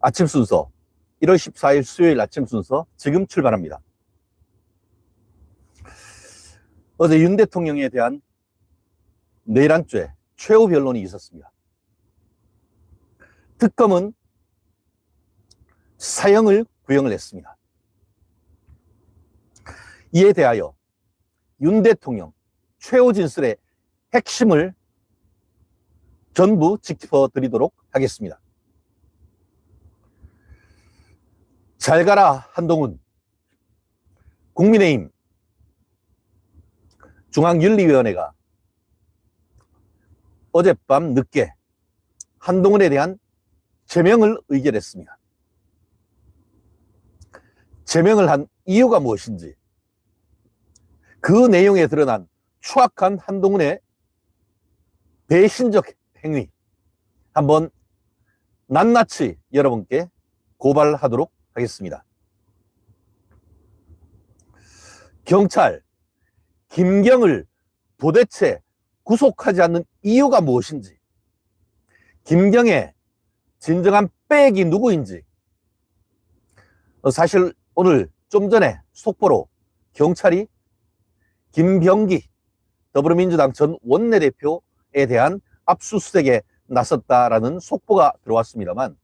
아침 순서, 1월 14일 수요일 아침 순서 지금 출발합니다. 어제 윤 대통령에 대한 내란죄 최후 변론이 있었습니다. 특검은 사형을 구형을 했습니다. 이에 대하여 윤 대통령 최후 진술의 핵심을 전부 짚어드리도록 하겠습니다. 잘 가라 한동훈. 국민의힘 중앙윤리위원회가 어젯밤 늦게 한동훈에 대한 제명을 의결했습니다. 제명을 한 이유가 무엇인지, 그 내용에 드러난 추악한 한동훈의 배신적 행위 한번 낱낱이 여러분께 고발하도록 하겠습니다. 경찰 김경을 도대체 구속하지 않는 이유가 무엇인지, 김경의 진정한 백이 누구인지, 사실 오늘 좀 전에 속보로 경찰이 김병기 더불어민주당 전 원내대표에 대한 압수수색에 나섰다라는 속보가 들어왔습니다만,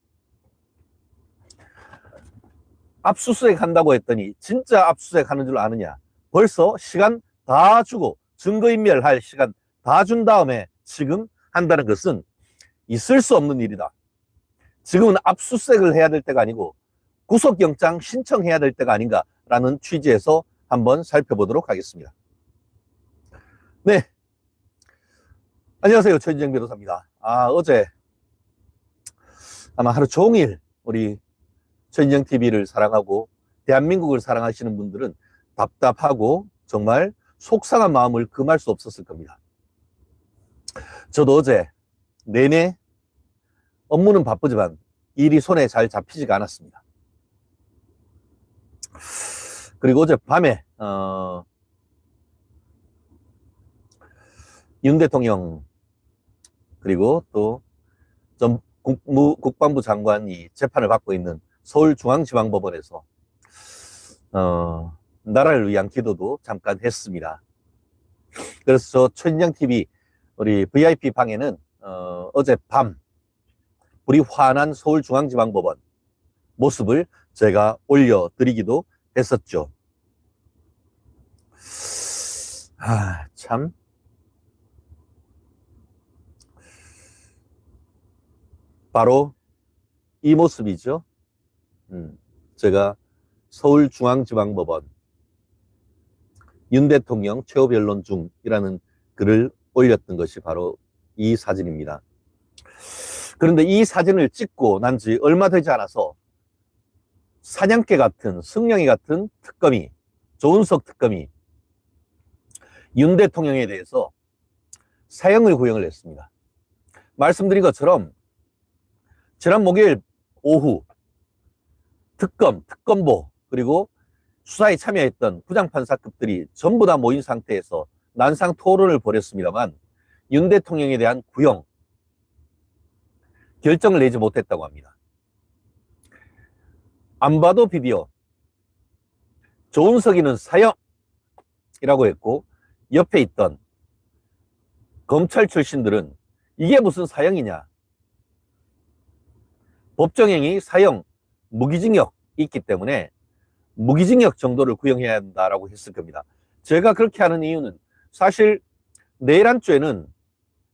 압수수색 한다고 했더니 진짜 압수수색 하는 줄 아느냐. 벌써 시간 다 주고 증거인멸할 시간 다 준 다음에 지금 한다는 것은 있을 수 없는 일이다. 지금은 압수수색을 해야 될 때가 아니고 구속영장 신청해야 될 때가 아닌가라는 취지에서 한번 살펴보도록 하겠습니다. 네, 안녕하세요. 최진정 변호사입니다. 어제 아마 하루 종일 우리 최진정 TV를 사랑하고 대한민국을 사랑하시는 분들은 답답하고 정말 속상한 마음을 금할 수 없었을 겁니다. 저도 어제 내내 업무는 바쁘지만 일이 손에 잘 잡히지가 않았습니다. 그리고 어제 밤에 윤 대통령 그리고 또 전 국방부 장관이 재판을 받고 있는 서울중앙지방법원에서 나라를 위한 기도도 잠깐 했습니다. 그래서 저 최진정 TV 우리 VIP 방에는 어젯밤 불이 환한 서울중앙지방법원 모습을 제가 올려드리기도 했었죠. 참. 바로 이 모습이죠. 제가 서울중앙지방법원 윤 대통령 최후 변론 중이라는 글을 올렸던 것이 바로 이 사진입니다. 그런데 이 사진을 찍고 난 지 얼마 되지 않아서 사냥개 같은, 승냥이 같은 특검이, 조은석 특검이 윤 대통령에 대해서 사형을 구형을 했습니다. 말씀드린 것처럼 지난 목요일 오후 특검, 특검보 그리고 수사에 참여했던 부장판사급들이 전부 다 모인 상태에서 난상 토론을 벌였습니다만 윤 대통령에 대한 구형 결정을 내지 못했다고 합니다. 안 봐도 비디오 조은석이는 사형이라고 했고 옆에 있던 검찰 출신들은 이게 무슨 사형이냐, 법정형이 사형, 무기징역 있기 때문에 무기징역 정도를 구형해야 한다라고 했을 겁니다. 제가 그렇게 하는 이유는 사실 내란죄는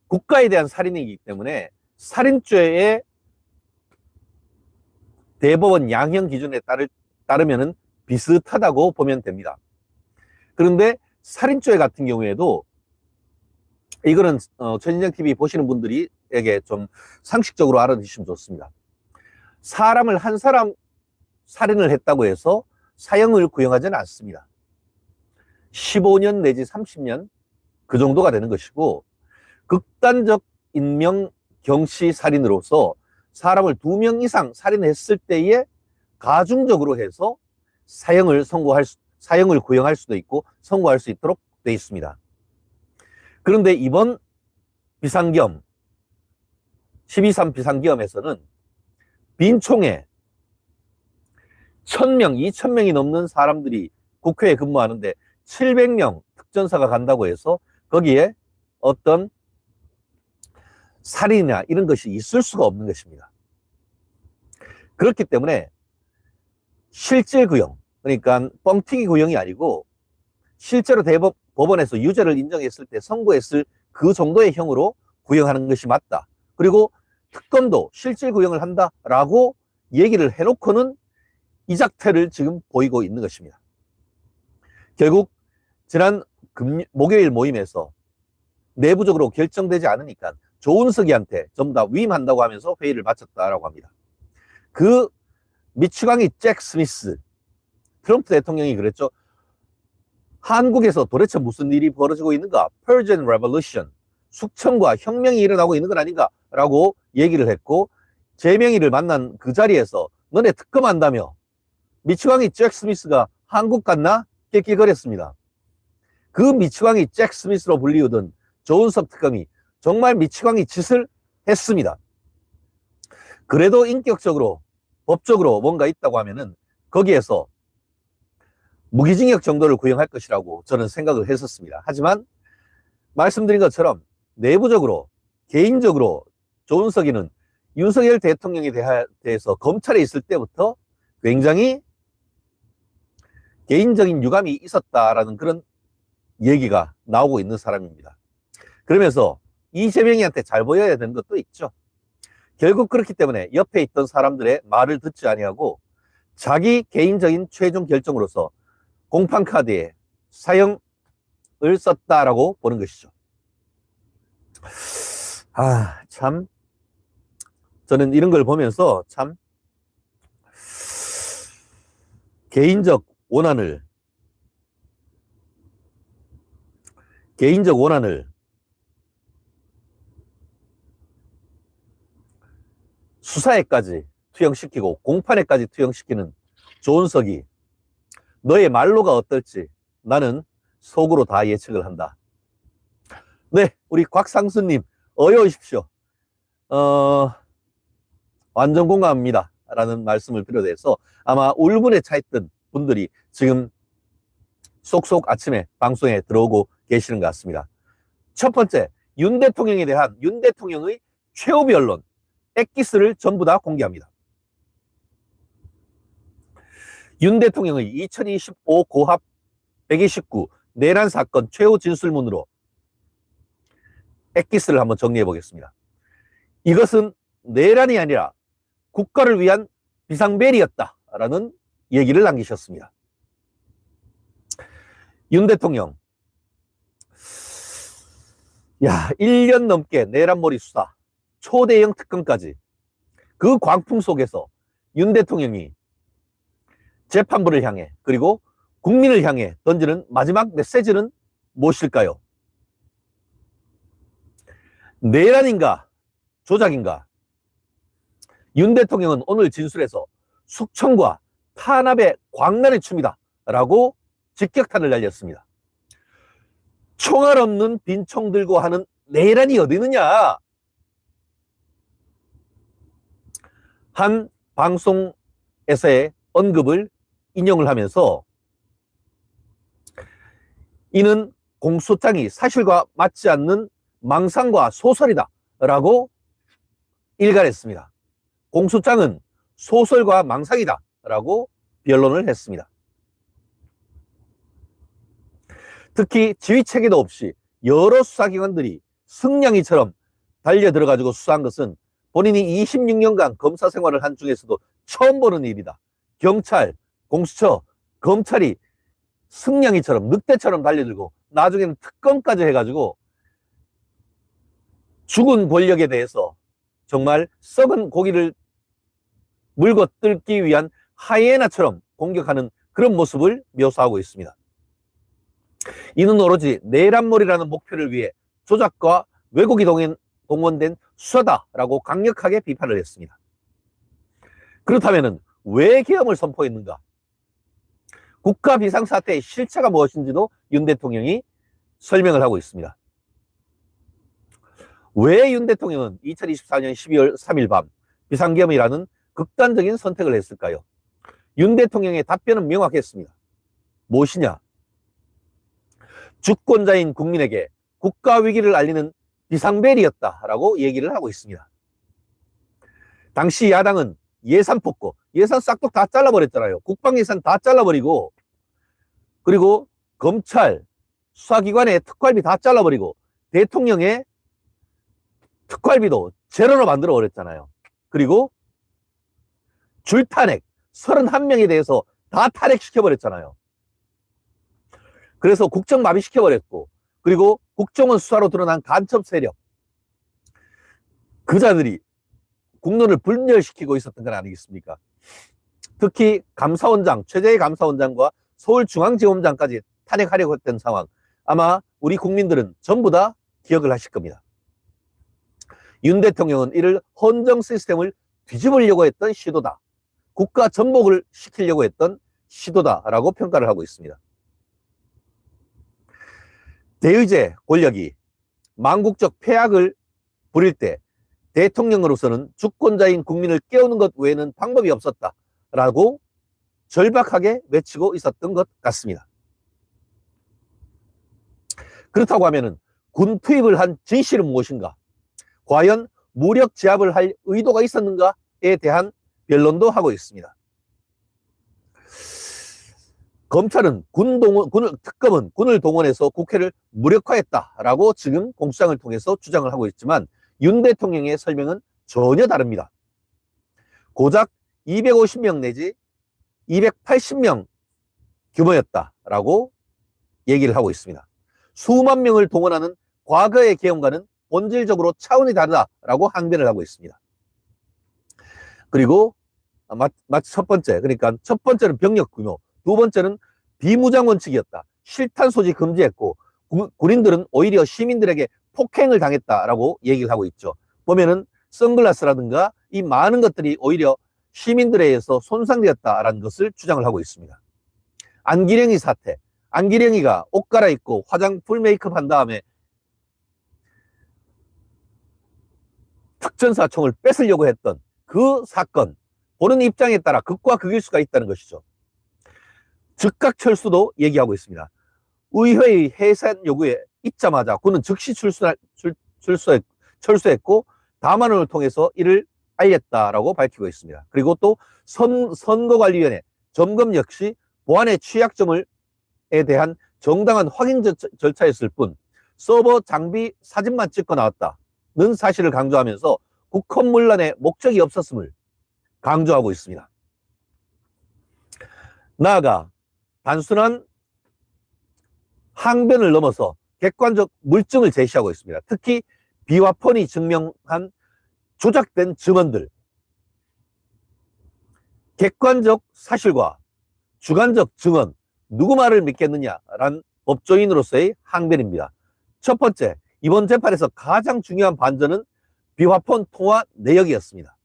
국가에 대한 살인이기 때문에 살인죄의 대법원 양형 기준에 따르면 비슷하다고 보면 됩니다. 그런데 살인죄 같은 경우에도 이거는 최진정 TV 보시는 분들에게 좀 상식적으로 알아두시면 좋습니다. 사람을 한 사람 살인을 했다고 해서 사형을 구형하지는 않습니다. 15년 내지 30년 그 정도가 되는 것이고, 극단적 인명 경시 살인으로서 사람을 2명 이상 살인했을 때에 가중적으로 해서 사형을 구형할 수도 있고 선고할 수 있도록 되어 있습니다. 그런데 이번 비상계엄 12.3 비상계엄에서는 빈총에 1000명, 2000명이 넘는 사람들이 국회에 근무하는데 700명 특전사가 간다고 해서 거기에 어떤 살인이나 이런 것이 있을 수가 없는 것입니다. 그렇기 때문에 실질 구형, 그러니까 뻥튀기 구형이 아니고 실제로 대법원에서 유죄를 인정했을 때 선고했을 그 정도의 형으로 구형하는 것이 맞다. 그리고 특검도 실질 구형을 한다라고 얘기를 해놓고는 이 작태를 지금 보이고 있는 것입니다. 결국 지난 목요일 모임에서 내부적으로 결정되지 않으니까 조은석이한테 전부 다 위임한다고 하면서 회의를 마쳤다라고 합니다. 그 미치광이 잭 스미스, 트럼프 대통령이 그랬죠. 한국에서 도대체 무슨 일이 벌어지고 있는가? Persian Revolution, 숙청과 혁명이 일어나고 있는 건 아닌가? 라고 얘기를 했고, 제명이를 만난 그 자리에서 너네 특검한다며 미치광이 잭 스미스가 한국 갔나? 낄낄거렸습니다. 그 미치광이 잭 스미스로 불리우던 조은석 특검이 정말 미치광이 짓을 했습니다. 그래도 인격적으로 법적으로 뭔가 있다고 하면은 거기에서 무기징역 정도를 구형할 것이라고 저는 생각을 했었습니다. 하지만 말씀드린 것처럼 내부적으로 개인적으로 조은석이는 윤석열 대통령에 대해서 검찰에 있을 때부터 굉장히 개인적인 유감이 있었다라는 그런 얘기가 나오고 있는 사람입니다. 그러면서 이재명이한테 잘 보여야 되는 것도 있죠. 결국 그렇기 때문에 옆에 있던 사람들의 말을 듣지 아니하고 자기 개인적인 최종 결정으로서 공판카드에 사형을 썼다라고 보는 것이죠. 참 저는 이런 걸 보면서 참 개인적 원한을 수사에까지 투영시키고 공판에까지 투영시키는 조은석이 너의 말로가 어떨지 나는 속으로 다 예측을 한다. 네, 우리 곽상수님 어여 오십시오. 완전 공감합니다 라는 말씀을 비롯해서 아마 울분에 차있던 분들이 지금 쏙쏙 아침에 방송에 들어오고 계시는 것 같습니다. 첫 번째, 윤 대통령에 대한 윤 대통령의 최후 변론 엑기스를 전부 다 공개합니다. 윤 대통령의 2025 고합 129 내란 사건 최후 진술문으로 엑기스를 한번 정리해 보겠습니다. 이것은 내란이 아니라 국가를 위한 비상벨이었다라는 얘기를 남기셨습니다. 윤 대통령, 1년 넘게 내란몰이 수사, 초대형 특검까지 그 광풍 속에서 윤 대통령이 재판부를 향해 그리고 국민을 향해 던지는 마지막 메시지는 무엇일까요? 내란인가 조작인가? 윤 대통령은 오늘 진술에서 숙청과 탄압의 광란의 춤이다 라고 직격탄을 날렸습니다. 총알 없는 빈총 들고 하는 내란이 어디 있느냐? 한 방송에서의 언급을 인용을 하면서 이는 공소장이 사실과 맞지 않는 망상과 소설이다 라고 일갈했습니다. 공소장은 소설과 망상이다 라고 변론을 했습니다. 특히 지휘체계도 없이 여러 수사기관들이 승냥이처럼 달려들어가지고 수사한 것은 본인이 26년간 검사 생활을 한 중에서도 처음 보는 일이다. 경찰, 공수처, 검찰이 승냥이처럼 늑대처럼 달려들고 나중에는 특검까지 해가지고 죽은 권력에 대해서 정말 썩은 고기를 물고 뜯기 위한 하이에나처럼 공격하는 그런 모습을 묘사하고 있습니다. 이는 오로지 내란몰이라는 목표를 위해 조작과 왜곡이 동원된 수사다라고 강력하게 비판을 했습니다. 그렇다면 왜 계엄을 선포했는가? 국가 비상사태의 실체가 무엇인지도 윤 대통령이 설명을 하고 있습니다. 왜 윤 대통령은 2024년 12월 3일 밤 비상계엄이라는 극단적인 선택을 했을까요? 윤 대통령의 답변은 명확했습니다. 무엇이냐? 주권자인 국민에게 국가 위기를 알리는 비상벨이었다라고 얘기를 하고 있습니다. 당시 야당은 예산 폭거, 예산 싹둑 다 잘라버렸잖아요. 국방 예산 다 잘라버리고, 그리고 검찰, 수사기관의 특활비 다 잘라버리고, 대통령의 특활비도 제로로 만들어버렸잖아요. 그리고 줄탄핵, 31명에 대해서 다 탄핵시켜버렸잖아요. 그래서 국정 마비시켜버렸고, 그리고 국정원 수사로 드러난 간첩 세력, 그자들이 국론을 분열시키고 있었던 건 아니겠습니까? 특히 감사원장, 최재해 감사원장과 서울중앙지검장까지 탄핵하려고 했던 상황, 아마 우리 국민들은 전부 다 기억을 하실 겁니다. 윤 대통령은 이를 헌정 시스템을 뒤집으려고 했던 시도다, 국가 전복을 시키려고 했던 시도다라고 평가를 하고 있습니다. 대의제 권력이 망국적 폐악을 부릴 때 대통령으로서는 주권자인 국민을 깨우는 것 외에는 방법이 없었다라고 절박하게 외치고 있었던 것 같습니다. 그렇다고 하면은 군 투입을 한 진실은 무엇인가? 과연 무력 제압을 할 의도가 있었는가에 대한 변론도 하고 있습니다. 검찰은 특검은 군을 동원해서 국회를 무력화했다라고 지금 공수장을 통해서 주장을 하고 있지만 윤 대통령의 설명은 전혀 다릅니다. 고작 250명 내지 280명 규모였다라고 얘기를 하고 있습니다. 수만 명을 동원하는 과거의 계엄과는 본질적으로 차원이 다르다라고 항변을 하고 있습니다. 그리고 마치 첫 번째, 그러니까 첫 번째는 병력 규모, 두 번째는 비무장 원칙이었다. 실탄 소지 금지했고 군인들은 오히려 시민들에게 폭행을 당했다라고 얘기를 하고 있죠. 보면은 선글라스라든가 이 많은 것들이 오히려 시민들에 의해서 손상되었다라는 것을 주장을 하고 있습니다. 안기령이 사태, 안기령이가 옷 갈아입고 화장 풀 메이크업 한 다음에 특전사총을 뺏으려고 했던 그 사건, 보는 입장에 따라 극과 극일 수가 있다는 것이죠. 즉각 철수도 얘기하고 있습니다. 의회의 해산 요구에 있자마자 군은 즉시 철수했고 담화문을 통해서 이를 알렸다라고 밝히고 있습니다. 그리고 또 선거관리위원회 점검 역시 보안의 취약점에 대한 정당한 확인 절차였을 뿐 서버 장비 사진만 찍고 나왔다는 사실을 강조하면서 국헌문란의 목적이 없었음을 강조하고 있습니다. 나아가 단순한 항변을 넘어서 객관적 물증을 제시하고 있습니다. 특히 비화폰이 증명한 조작된 증언들, 객관적 사실과 주관적 증언, 누구 말을 믿겠느냐라는 법조인으로서의 항변입니다. 첫 번째, 이번 재판에서 가장 중요한 반전은 비화폰 통화 내역이었습니다.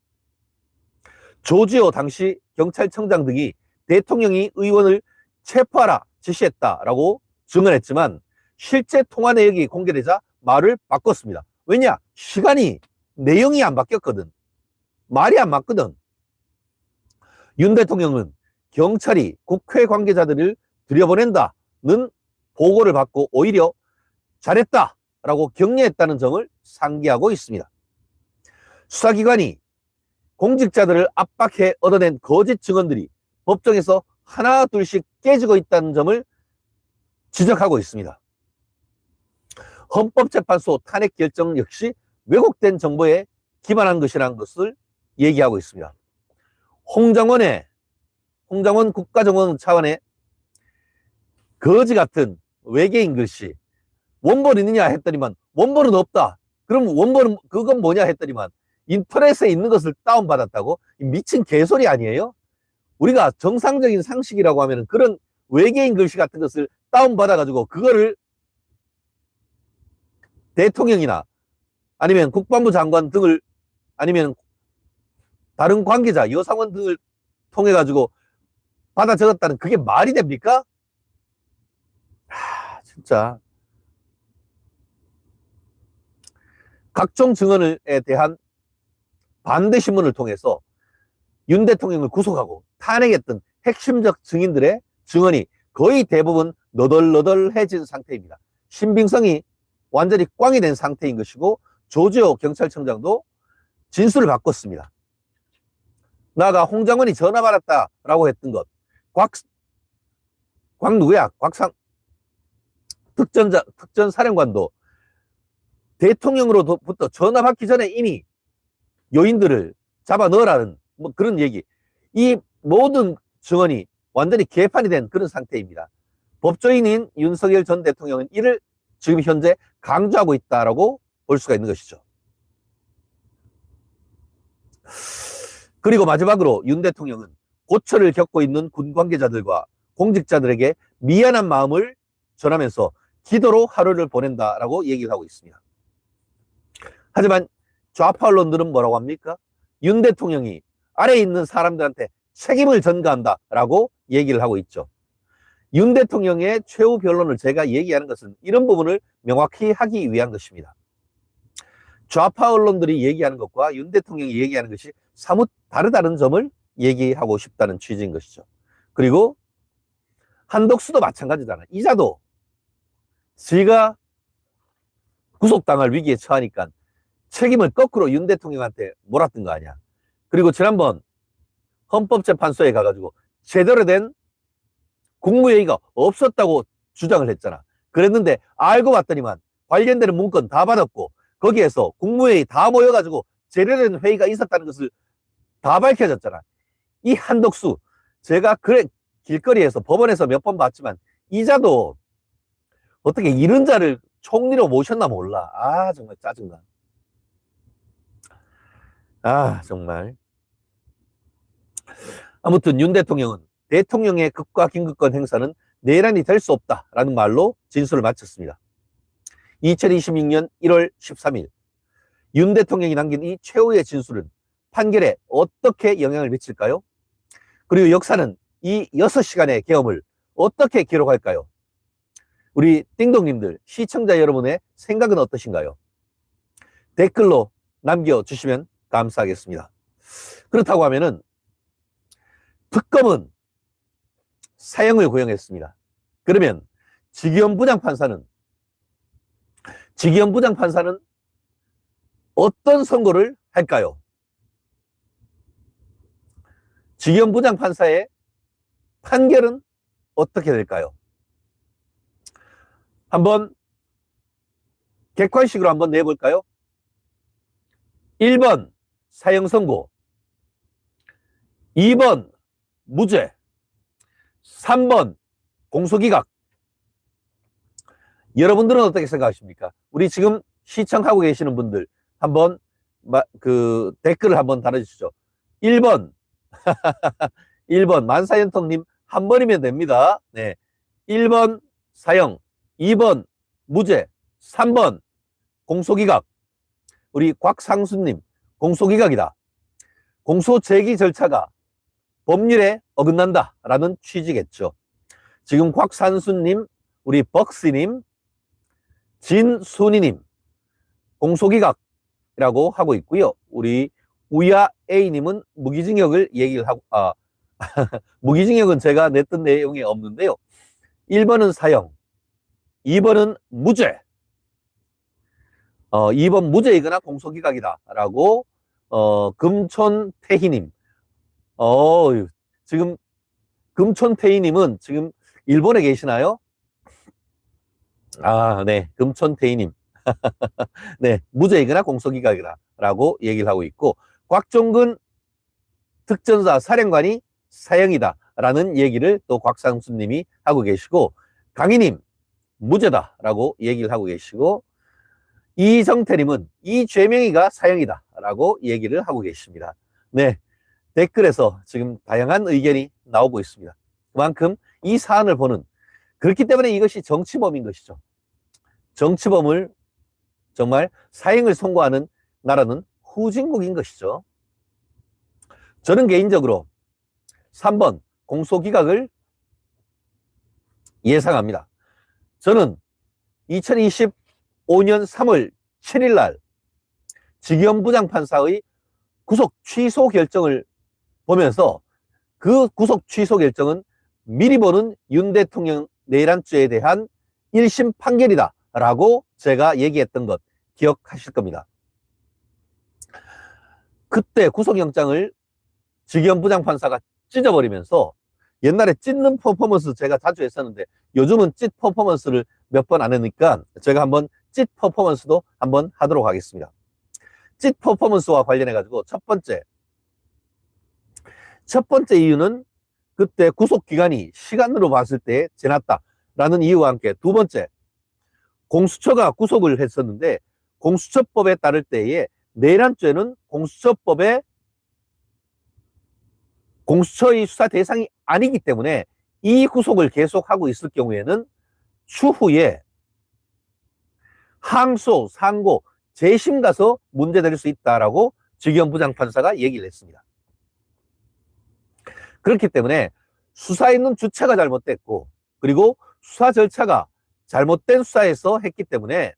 조지호 당시 경찰청장 등이 대통령이 의원을 체포하라 지시했다라고 증언했지만 실제 통화 내역이 공개되자 말을 바꿨습니다. 왜냐? 시간이, 내용이 안 바뀌었거든. 말이 안 맞거든. 윤 대통령은 경찰이 국회 관계자들을 들여보낸다는 보고를 받고 오히려 잘했다라고 격려했다는 점을 상기하고 있습니다. 수사기관이 공직자들을 압박해 얻어낸 거짓 증언들이 법정에서 하나 둘씩 깨지고 있다는 점을 지적하고 있습니다. 헌법재판소 탄핵 결정 역시 왜곡된 정보에 기반한 것이라는 것을 얘기하고 있습니다. 홍장원 국가정원 차관의 거지 같은 외계인 글씨, 원본 있느냐 했더니만 원본은 없다. 그럼 원본은 그건 뭐냐 했더니만 인터넷에 있는 것을 다운받았다고? 미친 개소리 아니에요? 우리가 정상적인 상식이라고 하면 그런 외계인 글씨 같은 것을 다운받아가지고 그거를 대통령이나 아니면 국방부 장관 등을 아니면 다른 관계자, 여사원 등을 통해 가지고 받아 적었다는 그게 말이 됩니까? 진짜 각종 증언에 대한 반대 신문을 통해서 윤 대통령을 구속하고 탄핵했던 핵심적 증인들의 증언이 거의 대부분 너덜너덜해진 상태입니다. 신빙성이 완전히 꽝이 된 상태인 것이고, 조지호 경찰청장도 진술을 바꿨습니다. 나가 홍장원이 전화 받았다라고 했던 것, 곽 누구야? 특전사령관도 대통령으로부터 전화 받기 전에 이미 요인들을 잡아 넣으라는 뭐 그런 얘기. 이 모든 증언이 완전히 개판이 된 그런 상태입니다. 법조인인 윤석열 전 대통령은 이를 지금 현재 강조하고 있다라고 볼 수가 있는 것이죠. 그리고 마지막으로 윤 대통령은 고초를 겪고 있는 군 관계자들과 공직자들에게 미안한 마음을 전하면서 기도로 하루를 보낸다라고 얘기를 하고 있습니다. 하지만 좌파 언론들은 뭐라고 합니까? 윤 대통령이 아래에 있는 사람들한테 책임을 전가한다라고 얘기를 하고 있죠. 윤 대통령의 최후 변론을 제가 얘기하는 것은 이런 부분을 명확히 하기 위한 것입니다. 좌파 언론들이 얘기하는 것과 윤 대통령이 얘기하는 것이 사뭇 다르다는 점을 얘기하고 싶다는 취지인 것이죠. 그리고 한덕수도 마찬가지잖아요. 이자도 지가 구속당할 위기에 처하니까 책임을 거꾸로 윤 대통령한테 몰았던 거 아니야. 그리고 지난번 헌법재판소에 가가지고 제대로 된 국무회의가 없었다고 주장을 했잖아. 그랬는데 알고 봤더니만 관련되는 문건 다 받았고 거기에서 국무회의 다 모여가지고 제대로 된 회의가 있었다는 것을 다 밝혀졌잖아. 이 한덕수, 제가 그래 길거리에서 법원에서 몇 번 봤지만 이자도 어떻게 이런 자를 총리로 모셨나 몰라. 아 정말 짜증나. 아 정말. 아무튼 윤 대통령은 대통령의 극과 긴급권 행사는 내란이 될 수 없다라는 말로 진술을 마쳤습니다. 2026년 1월 13일 윤 대통령이 남긴 이 최후의 진술은 판결에 어떻게 영향을 미칠까요? 그리고 역사는 이 6시간의 계엄을 어떻게 기록할까요? 우리 띵동님들, 시청자 여러분의 생각은 어떠신가요? 댓글로 남겨주시면 감사하겠습니다. 그렇다고 하면은 특검은 사형을 구형했습니다. 그러면 지기현 부장판사는 어떤 선고를 할까요? 지기현 부장판사의 판결은 어떻게 될까요? 한번 객관식으로 한번 내볼까요? 1번 사형 선고, 2번 무죄, 3번 공소기각. 여러분들은 어떻게 생각하십니까? 우리 지금 시청하고 계시는 분들 한번 댓글을 한번 달아주시죠. 1번 1번 만사연통님 한 번이면 됩니다. 네, 1번 사형, 2번 무죄, 3번 공소기각. 우리 곽상수님 공소기각이다. 공소 제기 절차가 법률에 어긋난다라는 취지겠죠. 지금 곽산수님, 우리 벅스님, 진순이님 공소기각이라고 하고 있고요. 우리 우야 A님은 무기징역을 얘기를 하고, 무기징역은 제가 냈던 내용이 없는데요. 1번은 사형, 2번은 무죄, 2번 무죄이거나 공소기각이다라고 금촌태희님, 지금 금촌태희님은 지금 일본에 계시나요? 아, 네, 금촌태희님, 네, 무죄이거나 공소기각이다라고 얘기를 하고 있고, 곽종근 특전사 사령관이 사형이다라는 얘기를 또 곽상수님이 하고 계시고, 강희님 무죄다라고 얘기를 하고 계시고, 이정태님은 이죄명이가 사형이다라고 얘기를 하고 계십니다. 네, 댓글에서 지금 다양한 의견이 나오고 있습니다. 그만큼 이 사안을 보는, 그렇기 때문에 이것이 정치범인 것이죠. 정치범을 정말 사형을 선고하는 나라는 후진국인 것이죠. 저는 개인적으로 3번 공소기각을 예상합니다. 저는 2025년 3월 7일 날 지기현 부장판사의 구속 취소 결정을 보면서 그 구속 취소 결정은 미리 보는 윤 대통령 내란죄에 대한 1심 판결이다 라고 제가 얘기했던 것 기억하실 겁니다. 그때 구속영장을 지기현 부장판사가 찢어버리면서 옛날에 찢는 퍼포먼스 제가 자주 했었는데 요즘은 찢 퍼포먼스를 몇 번 안 하니까 제가 한번 찢 퍼포먼스도 한번 하도록 하겠습니다. 찢 퍼포먼스와 관련해 가지고 첫 번째 이유는 그때 구속기간이 시간으로 봤을 때 지났다라는 이유와 함께, 두 번째, 공수처가 구속을 했었는데 공수처법에 따를 때에 내란죄는 공수처의 수사 대상이 아니기 때문에 이 구속을 계속하고 있을 경우에는 추후에 항소, 상고, 재심 가서 문제될 수 있다라고 지기현 부장판사가 얘기를 했습니다. 그렇기 때문에 수사에 있는 주체가 잘못됐고, 그리고 수사 절차가 잘못된 수사에서 했기 때문에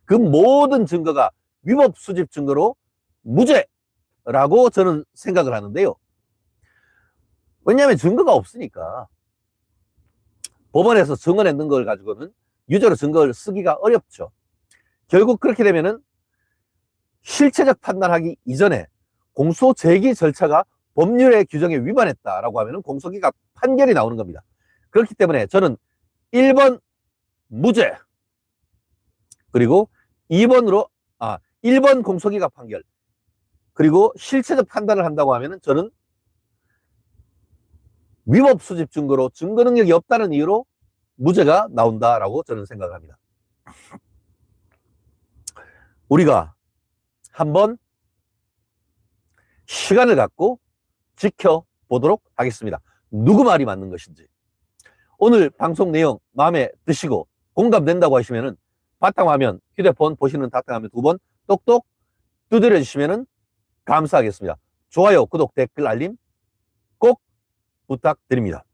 그 모든 증거가 위법 수집 증거로 무죄라고 저는 생각을 하는데요. 왜냐하면 증거가 없으니까 법원에서 증언했는 걸 가지고는 유죄로 증거를 쓰기가 어렵죠. 결국 그렇게 되면은 실체적 판단하기 이전에 공소 제기 절차가 법률의 규정에 위반했다라고 하면은 공소기각 판결이 나오는 겁니다. 그렇기 때문에 저는 1번 무죄, 그리고 1번 공소기각 판결, 그리고 실체적 판단을 한다고 하면은 저는 위법 수집 증거로 증거 능력이 없다는 이유로 무죄가 나온다라고 저는 생각합니다. 우리가 한번 시간을 갖고 지켜보도록 하겠습니다. 누구 말이 맞는 것인지. 오늘 방송 내용 마음에 드시고 공감된다고 하시면은 바탕화면, 휴대폰 보시는 바탕화면 2번 똑똑 두드려 주시면은 감사하겠습니다. 좋아요, 구독, 댓글, 알림 꼭 부탁드립니다.